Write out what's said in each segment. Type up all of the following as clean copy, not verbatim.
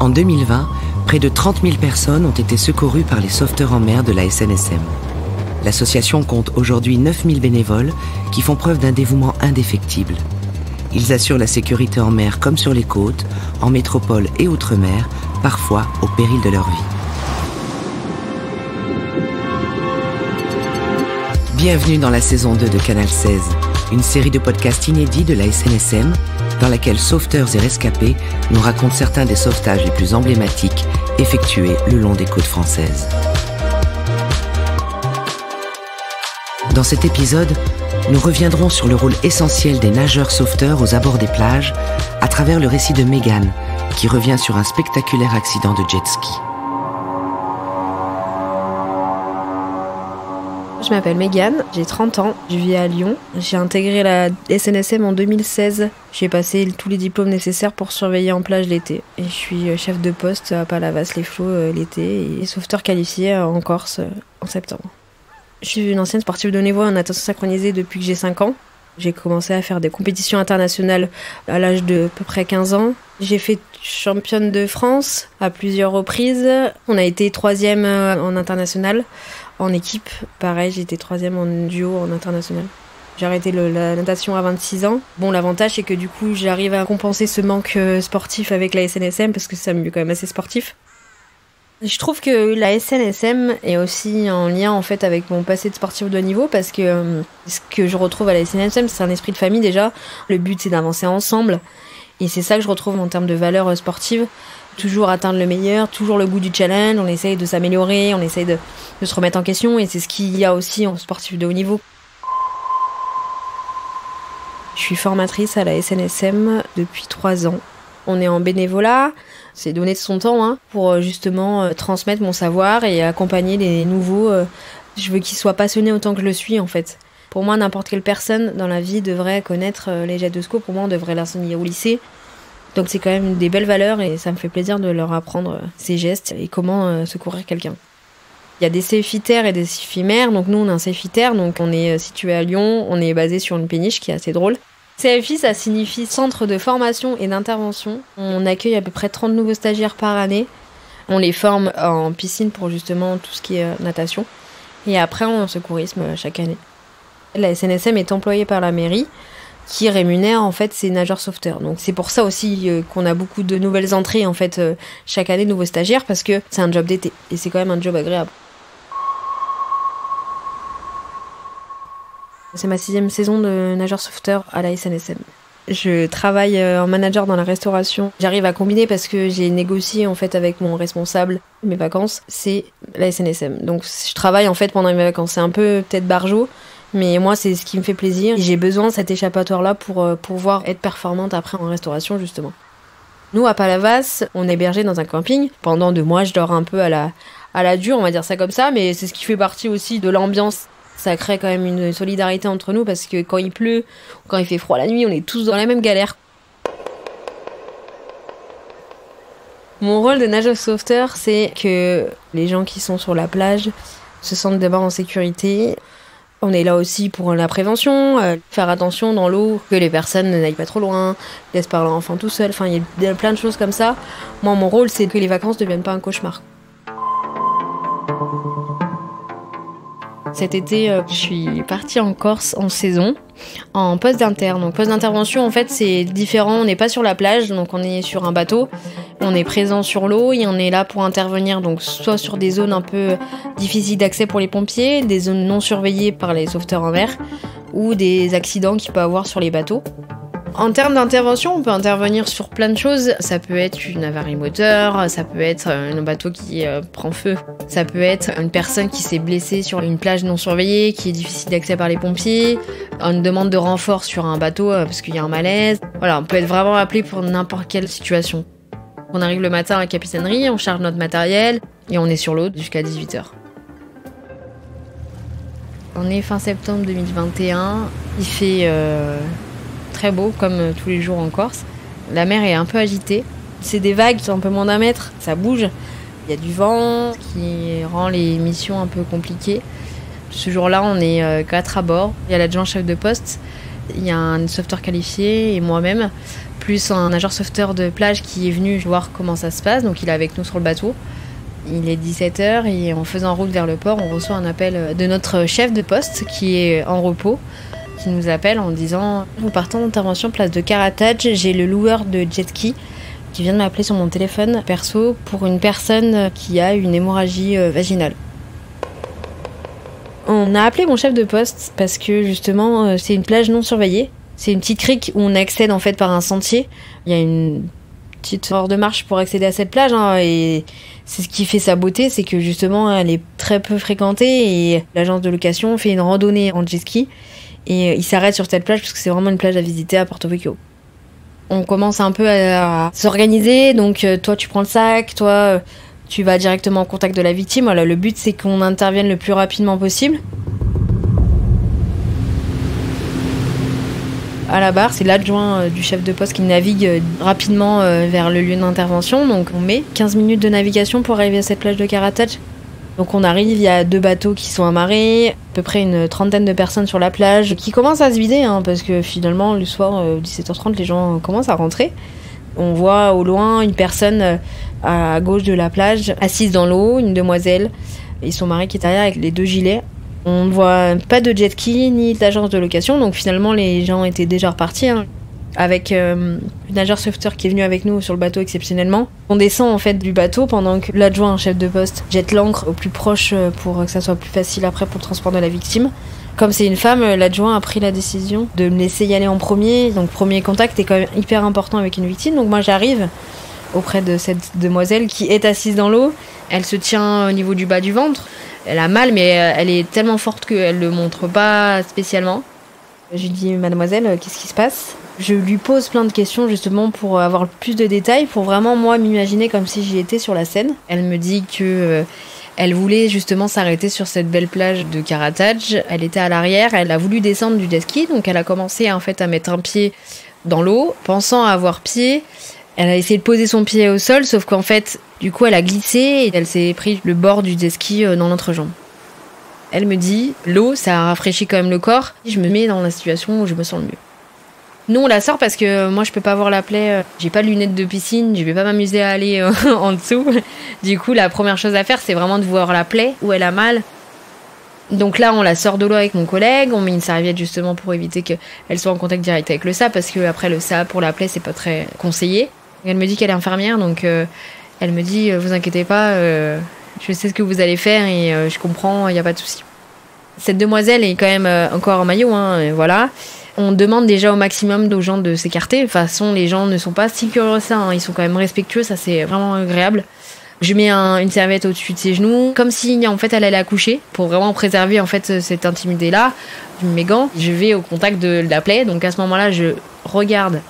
En 2020, près de 30 000 personnes ont été secourues par les sauveteurs en mer de la SNSM. L'association compte aujourd'hui 9 000 bénévoles qui font preuve d'un dévouement indéfectible. Ils assurent la sécurité en mer comme sur les côtes, en métropole et outre-mer, parfois au péril de leur vie. Bienvenue dans la saison 2 de Canal 16, une série de podcasts inédits de la SNSM, dans laquelle sauveteurs et rescapés nous racontent certains des sauvetages les plus emblématiques effectués le long des côtes françaises. Dans cet épisode, nous reviendrons sur le rôle essentiel des nageurs sauveteurs aux abords des plages à travers le récit de Mégane, qui revient sur un spectaculaire accident de jet ski. Je m'appelle Mégane, j'ai 30 ans, je vis à Lyon. J'ai intégré la SNSM en 2016. J'ai passé tous les diplômes nécessaires pour surveiller en plage l'été. Et je suis chef de poste à Palavas-les-Flots l'été et sauveteur qualifié en Corse en septembre. Je suis une ancienne sportive de haut niveau en natation synchronisée depuis que j'ai 5 ans. J'ai commencé à faire des compétitions internationales à l'âge de à peu près 15 ans. J'ai fait championne de France à plusieurs reprises. On a été 3e en international. En équipe, pareil, j'ai été 3e en duo en international. J'ai arrêté la natation à 26 ans. Bon, l'avantage, c'est que du coup, j'arrive à compenser ce manque sportif avec la SNSM parce que c'est un milieu quand même assez sportif. Je trouve que la SNSM est aussi en lien en fait avec mon passé de sportif de haut niveau parce que ce que je retrouve à la SNSM, c'est un esprit de famille déjà. Le but, c'est d'avancer ensemble et c'est ça que je retrouve en termes de valeurs sportives. Toujours atteindre le meilleur, toujours le goût du challenge, on essaye de s'améliorer, on essaye de se remettre en question et c'est ce qu'il y a aussi en sportif de haut niveau. Je suis formatrice à la SNSM depuis 3 ans. On est en bénévolat, c'est donner de son temps pour justement transmettre mon savoir et accompagner les nouveaux. Je veux qu'ils soient passionnés autant que je le suis en fait. Pour moi, n'importe quelle personne dans la vie devrait connaître les jets de secours. Pour moi, on devrait l'enseigner au lycée. Donc c'est quand même des belles valeurs et ça me fait plaisir de leur apprendre ces gestes et comment secourir quelqu'un. Il y a des CFI-Terre et des CFI-Mer, donc nous on a un CFI-Terre, donc on est situé à Lyon, on est basé sur une péniche qui est assez drôle. CFI, ça signifie Centre de formation et d'intervention. On accueille à peu près 30 nouveaux stagiaires par année. On les forme en piscine pour justement tout ce qui est natation. Et après en secourisme chaque année. La SNSM est employée par la mairie, qui rémunère en fait ces nageurs sauveteurs. Donc c'est pour ça aussi qu'on a beaucoup de nouvelles entrées en fait chaque année de nouveaux stagiaires parce que c'est un job d'été et c'est quand même un job agréable. C'est ma 6e saison de nageur sauveteur à la SNSM. Je travaille en manager dans la restauration. J'arrive à combiner parce que j'ai négocié en fait avec mon responsable mes vacances, c'est la SNSM. Donc je travaille en fait pendant mes vacances. C'est un peu peut-être barjot. Mais moi, c'est ce qui me fait plaisir. J'ai besoin de cet échappatoire-là pour pouvoir être performante après en restauration, justement. Nous, à Palavas, on est hébergé dans un camping. Pendant 2 mois, je dors un peu à la dure, on va dire ça comme ça, mais c'est ce qui fait partie aussi de l'ambiance. Ça crée quand même une solidarité entre nous parce que quand il pleut, quand il fait froid la nuit, on est tous dans la même galère. Mon rôle de nageur sauveteur, c'est que les gens qui sont sur la plage se sentent d'abord en sécurité. On est là aussi pour la prévention, faire attention dans l'eau, que les personnes n'aillent pas trop loin, laissent parler l'enfant tout seul, enfin il y a plein de choses comme ça. Moi, mon rôle, c'est que les vacances ne deviennent pas un cauchemar. Cet été, je suis partie en Corse en saison, en poste d'inter. Donc poste d'intervention, en fait, c'est différent. On n'est pas sur la plage, donc on est sur un bateau. On est présent sur l'eau et on est là pour intervenir, donc soit sur des zones un peu difficiles d'accès pour les pompiers, des zones non surveillées par les sauveteurs en mer, ou des accidents qu'il peut y avoir sur les bateaux. En termes d'intervention, on peut intervenir sur plein de choses. Ça peut être une avarie moteur, ça peut être un bateau qui prend feu, ça peut être une personne qui s'est blessée sur une plage non surveillée, qui est difficile d'accès par les pompiers, une demande de renfort sur un bateau parce qu'il y a un malaise. Voilà, on peut être vraiment appelé pour n'importe quelle situation. On arrive le matin à la capitainerie, on charge notre matériel et on est sur l'eau jusqu'à 18h. On est fin septembre 2021, il fait très beau comme tous les jours en Corse. La mer est un peu agitée, c'est des vagues, c'est un peu moins d'1 mètre, ça bouge. Il y a du vent qui rend les missions un peu compliquées. Ce jour-là, on est 4 à bord. Il y a l'adjoint chef de poste Il y a un sauveteur qualifié et moi-même, plus un nageur sauveteur de plage qui est venu voir comment ça se passe. Donc il est avec nous sur le bateau. Il est 17h et en faisant route vers le port, on reçoit un appel de notre chef de poste qui est en repos, qui nous appelle en disant « Vous partez en intervention place de Karatage, j'ai le loueur de jet ski qui vient de m'appeler sur mon téléphone perso pour une personne qui a une hémorragie vaginale. » On a appelé mon chef de poste parce que justement c'est une plage non surveillée. C'est une petite crique où on accède en fait par un sentier. Il y a une petite heure de marche pour accéder à cette plage et c'est ce qui fait sa beauté, c'est que justement elle est très peu fréquentée et l'agence de location fait une randonnée en jet ski et il s'arrête sur cette plage parce que c'est vraiment une plage à visiter à Porto Vecchio. On commence un peu à s'organiser, donc toi tu prends le sac, toi tu vas directement en contact de la victime. Voilà, le but c'est qu'on intervienne le plus rapidement possible. À la barre, c'est l'adjoint du chef de poste qui navigue rapidement vers le lieu d'intervention. Donc on met 15 minutes de navigation pour arriver à cette plage de Karatage. Donc on arrive, il y a 2 bateaux qui sont amarrés, à peu près une 30aine de personnes sur la plage, qui commencent à se vider, parce que finalement le soir, 17h30, les gens commencent à rentrer. On voit au loin une personne à gauche de la plage, assise dans l'eau, une demoiselle, et son mari qui est derrière avec les 2 gilets. On ne voit pas de jet ski ni d'agence de location, donc finalement les gens étaient déjà repartis. Avec une nageur sauveteur qui est venu avec nous sur le bateau exceptionnellement. On descend en fait du bateau pendant que l'adjoint chef de poste jette l'ancre au plus proche pour que ça soit plus facile après pour le transport de la victime. Comme c'est une femme, l'adjoint a pris la décision de me laisser y aller en premier. Donc premier contact est quand même hyper important avec une victime. Donc moi j'arrive auprès de cette demoiselle qui est assise dans l'eau. Elle se tient au niveau du bas du ventre. Elle a mal, mais elle est tellement forte qu'elle ne le montre pas spécialement. Je lui dis « Mademoiselle, qu'est-ce qui se passe ?» Je lui pose plein de questions justement pour avoir plus de détails, pour vraiment moi m'imaginer comme si j'y étais sur la scène. Elle me dit que elle voulait justement s'arrêter sur cette belle plage de Karatage. Elle était à l'arrière, elle a voulu descendre du jet ski, donc elle a commencé en fait à mettre un pied dans l'eau, pensant avoir pied. Elle a essayé de poser son pied au sol, sauf qu'en fait, du coup, elle a glissé et elle s'est pris le bord du jet ski dans l'entrejambe. Elle me dit, l'eau, ça rafraîchit quand même le corps. Je me mets dans la situation où je me sens le mieux. Nous, on la sort parce que moi, je peux pas voir la plaie. J'ai pas de lunettes de piscine, je vais pas m'amuser à aller en dessous. Du coup, la première chose à faire, c'est vraiment de voir la plaie, où elle a mal. Donc là, on la sort de l'eau avec mon collègue, on met une serviette justement pour éviter qu'elle soit en contact direct avec le sable, parce que après le sable pour la plaie, c'est pas très conseillé. Elle me dit qu'elle est infirmière, donc elle me dit vous inquiétez pas, je sais ce que vous allez faire et je comprends, il n'y a pas de souci. Cette demoiselle est quand même encore en maillot, voilà. On demande déjà au maximum aux gens de s'écarter. De toute façon, les gens ne sont pas si curieux que ça, ils sont quand même respectueux, ça c'est vraiment agréable. Je mets une serviette au-dessus de ses genoux, comme si en fait elle allait accoucher, pour vraiment préserver en fait cette intimité-là. Je mets mes gants, je vais au contact de la plaie, donc à ce moment-là je regarde.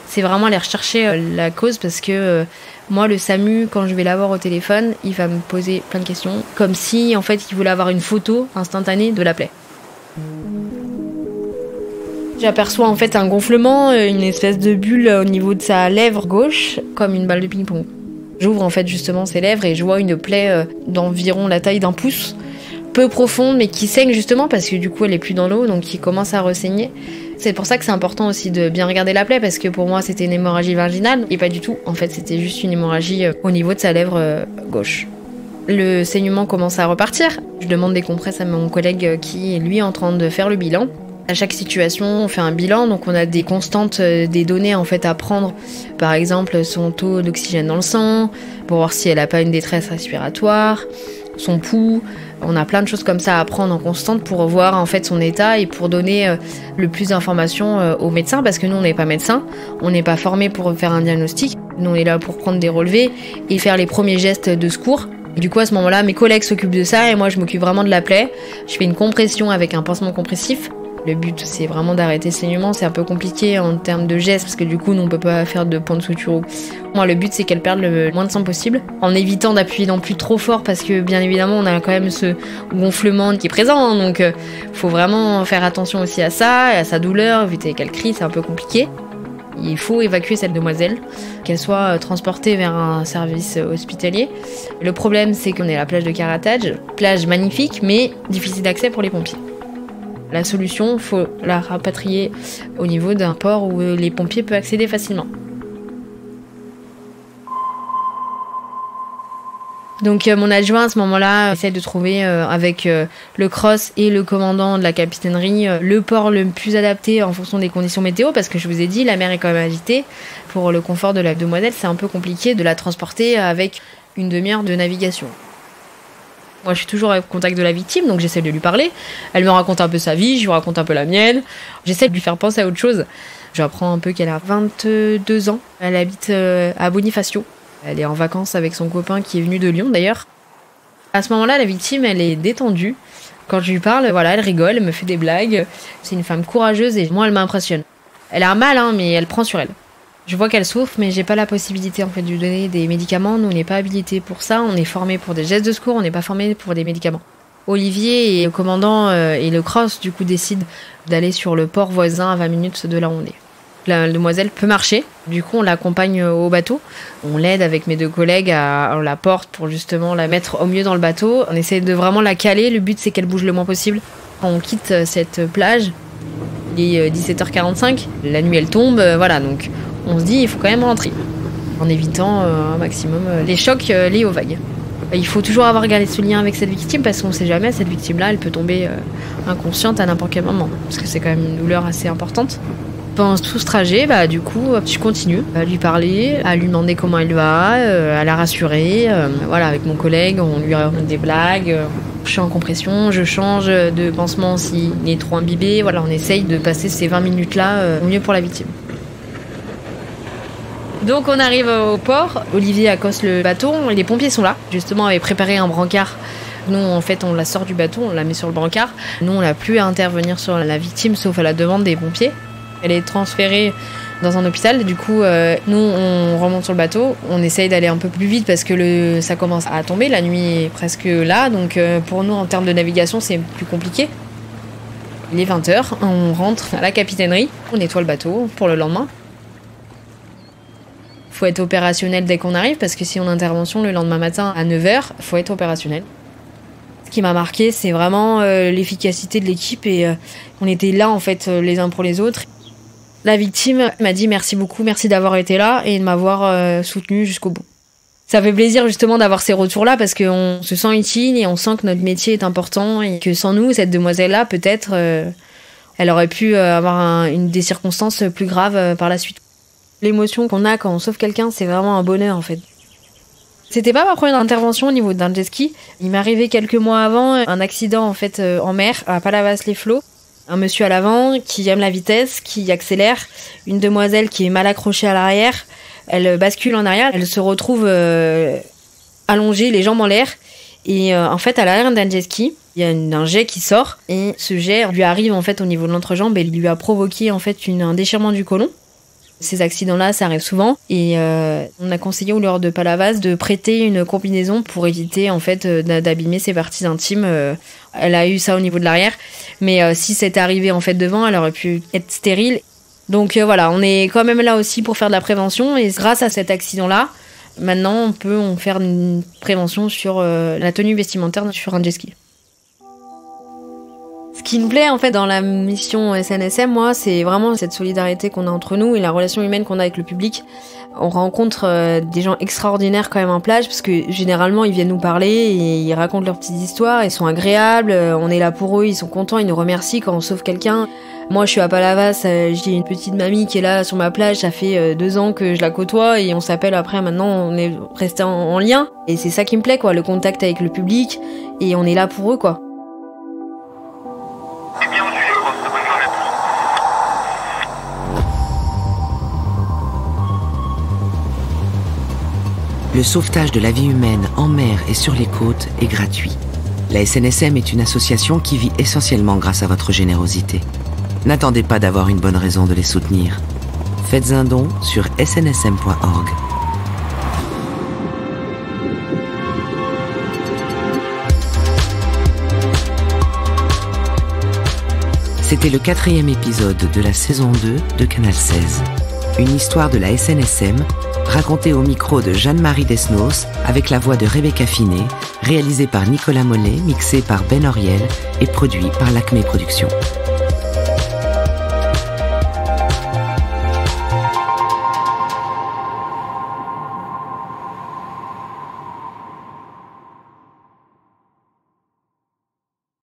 C'est vraiment aller rechercher la cause parce que moi, le SAMU, quand je vais l'avoir au téléphone, il va me poser plein de questions, comme si en fait il voulait avoir une photo instantanée de la plaie. J'aperçois en fait un gonflement, une espèce de bulle au niveau de sa lèvre gauche, comme une balle de ping-pong. J'ouvre en fait justement ses lèvres et je vois une plaie d'environ la taille d'un pouce, peu profonde mais qui saigne justement parce que du coup elle est plus dans l'eau, donc qui commence à ressaigner. C'est pour ça que c'est important aussi de bien regarder la plaie, parce que pour moi c'était une hémorragie vaginale et pas du tout. En fait c'était juste une hémorragie au niveau de sa lèvre gauche. Le saignement commence à repartir. Je demande des compresses à mon collègue qui lui est en train de faire le bilan. À chaque situation, on fait un bilan, donc on a des constantes, des données en fait à prendre. Par exemple, son taux d'oxygène dans le sang, pour voir si elle n'a pas une détresse respiratoire, son pouls. On a plein de choses comme ça à prendre en constante pour voir en fait son état et pour donner le plus d'informations aux médecins, parce que nous on n'est pas médecins, on n'est pas formés pour faire un diagnostic. Nous on est là pour prendre des relevés et faire les premiers gestes de secours. Et du coup à ce moment-là, mes collègues s'occupent de ça et moi je m'occupe vraiment de la plaie. Je fais une compression avec un pansement compressif. Le but, c'est vraiment d'arrêter le saignement. C'est un peu compliqué en termes de gestes parce que du coup, nous, on peut pas faire de point de suture. Moi, le but, c'est qu'elle perde le moins de sang possible en évitant d'appuyer non plus trop fort parce que, bien évidemment, on a quand même ce gonflement qui est présent. Donc, faut vraiment faire attention aussi à ça, et à sa douleur, éviter qu'elle crie, c'est un peu compliqué. Il faut évacuer cette demoiselle, qu'elle soit transportée vers un service hospitalier. Le problème, c'est qu'on est à la plage de Karatage, plage magnifique, mais difficile d'accès pour les pompiers. La solution, il faut la rapatrier au niveau d'un port où les pompiers peuvent accéder facilement. Donc mon adjoint à ce moment-là essaie de trouver avec le CROSS et le commandant de la capitainerie le port le plus adapté en fonction des conditions météo, parce que je vous ai dit, la mer est quand même agitée. Pour le confort de la demoiselle, c'est un peu compliqué de la transporter avec une demi-heure de navigation. Moi je suis toujours en contact de la victime, donc j'essaie de lui parler. Elle me raconte un peu sa vie, je lui raconte un peu la mienne. J'essaie de lui faire penser à autre chose. J'apprends un peu qu'elle a 22 ans, elle habite à Bonifacio. Elle est en vacances avec son copain qui est venu de Lyon d'ailleurs. À ce moment-là, la victime, elle est détendue. Quand je lui parle, voilà, elle rigole, elle me fait des blagues. C'est une femme courageuse et moi, elle m'impressionne. Elle a un mal, mais elle prend sur elle. Je vois qu'elle souffre, mais j'ai pas la possibilité en fait de lui donner des médicaments. Nous, on n'est pas habilités pour ça. On est formés pour des gestes de secours, on n'est pas formés pour des médicaments. Olivier et le commandant et le CROSS, du coup, décident d'aller sur le port voisin à 20 minutes de là où on est. La demoiselle peut marcher, du coup on l'accompagne au bateau. On l'aide avec mes 2 collègues à la porte pour justement la mettre au mieux dans le bateau. On essaie de vraiment la caler, le but c'est qu'elle bouge le moins possible. On quitte cette plage, il est 17h45, la nuit elle tombe, voilà, donc on se dit il faut quand même rentrer, en évitant un maximum les chocs liés aux vagues. Il faut toujours avoir gardé ce lien avec cette victime parce qu'on ne sait jamais, cette victime-là, elle peut tomber inconsciente à n'importe quel moment, parce que c'est quand même une douleur assez importante. Pendant tout ce trajet, du coup, je continue à lui parler, à lui demander comment elle va, à la rassurer. Voilà, avec mon collègue, on lui raconte des blagues. Je suis en compression, je change de pansement s'il est trop imbibé. Voilà, on essaye de passer ces 20 minutes-là au mieux pour la victime. Donc on arrive au port, Olivier accoste le bateau, les pompiers sont là. Justement, on avait préparé un brancard. Nous, en fait, on la sort du bateau, on la met sur le brancard. Nous, on n'a plus à intervenir sur la victime, sauf à la demande des pompiers. Elle est transférée dans un hôpital. Du coup, nous, on remonte sur le bateau. On essaye d'aller un peu plus vite parce que ça commence à tomber. La nuit est presque là. Donc, pour nous, en termes de navigation, c'est plus compliqué. Il est 20h. On rentre à la capitainerie. On nettoie le bateau pour le lendemain. Il faut être opérationnel dès qu'on arrive parce que si on a intervention le lendemain matin à 9h, il faut être opérationnel. Ce qui m'a marqué, c'est vraiment l'efficacité de l'équipe et on était là, en fait, les uns pour les autres. La victime m'a dit merci beaucoup, merci d'avoir été là et de m'avoir soutenu jusqu'au bout. Ça fait plaisir justement d'avoir ces retours-là parce qu'on se sent utile et on sent que notre métier est important et que sans nous, cette demoiselle-là, peut-être, elle aurait pu avoir des circonstances plus graves par la suite. L'émotion qu'on a quand on sauve quelqu'un, c'est vraiment un bonheur en fait. C'était pas ma première intervention au niveau d'un jet ski. Il m'est arrivé quelques mois avant un accident en fait en mer à Palavas-les-Flots. Un monsieur à l'avant qui aime la vitesse, qui accélère. Une demoiselle qui est mal accrochée à l'arrière. Elle bascule en arrière. Elle se retrouve allongée, les jambes en l'air. Et en fait, à l'arrière d'un jet ski, il y a un jet qui sort. Et ce jet lui arrive en fait au niveau de l'entrejambe et lui a provoqué en fait un déchirement du côlon. Ces accidents-là, ça arrive souvent. Et on a conseillé au leur de Palavas de prêter une combinaison pour éviter en fait d'abîmer ses parties intimes. Elle a eu ça au niveau de l'arrière. Mais si c'était arrivé en fait devant, elle aurait pu être stérile. Donc voilà, on est quand même là aussi pour faire de la prévention. Et grâce à cet accident-là, maintenant on peut faire une prévention sur la tenue vestimentaire sur un jet ski. Ce qui me plaît en fait dans la mission SNSM, moi, c'est vraiment cette solidarité qu'on a entre nous et la relation humaine qu'on a avec le public. On rencontre des gens extraordinaires quand même en plage parce que généralement ils viennent nous parler et ils racontent leurs petites histoires, ils sont agréables, on est là pour eux, ils sont contents, ils nous remercient quand on sauve quelqu'un. Moi je suis à Palavas, j'ai une petite mamie qui est là sur ma plage, ça fait 2 ans que je la côtoie et on s'appelle après, maintenant on est resté en lien. Et c'est ça qui me plaît quoi, le contact avec le public et on est là pour eux quoi. Le sauvetage de la vie humaine en mer et sur les côtes est gratuit. La SNSM est une association qui vit essentiellement grâce à votre générosité. N'attendez pas d'avoir une bonne raison de les soutenir. Faites un don sur snsm.org. C'était le 4e épisode de la saison 2 de Canal 16. Une histoire de la SNSM racontée au micro de Jeanne-Marie Desnos avec la voix de Rebecca Finet, réalisée par Nicolas Mollet, mixé par Ben Oriel et produit par l'Acme Productions.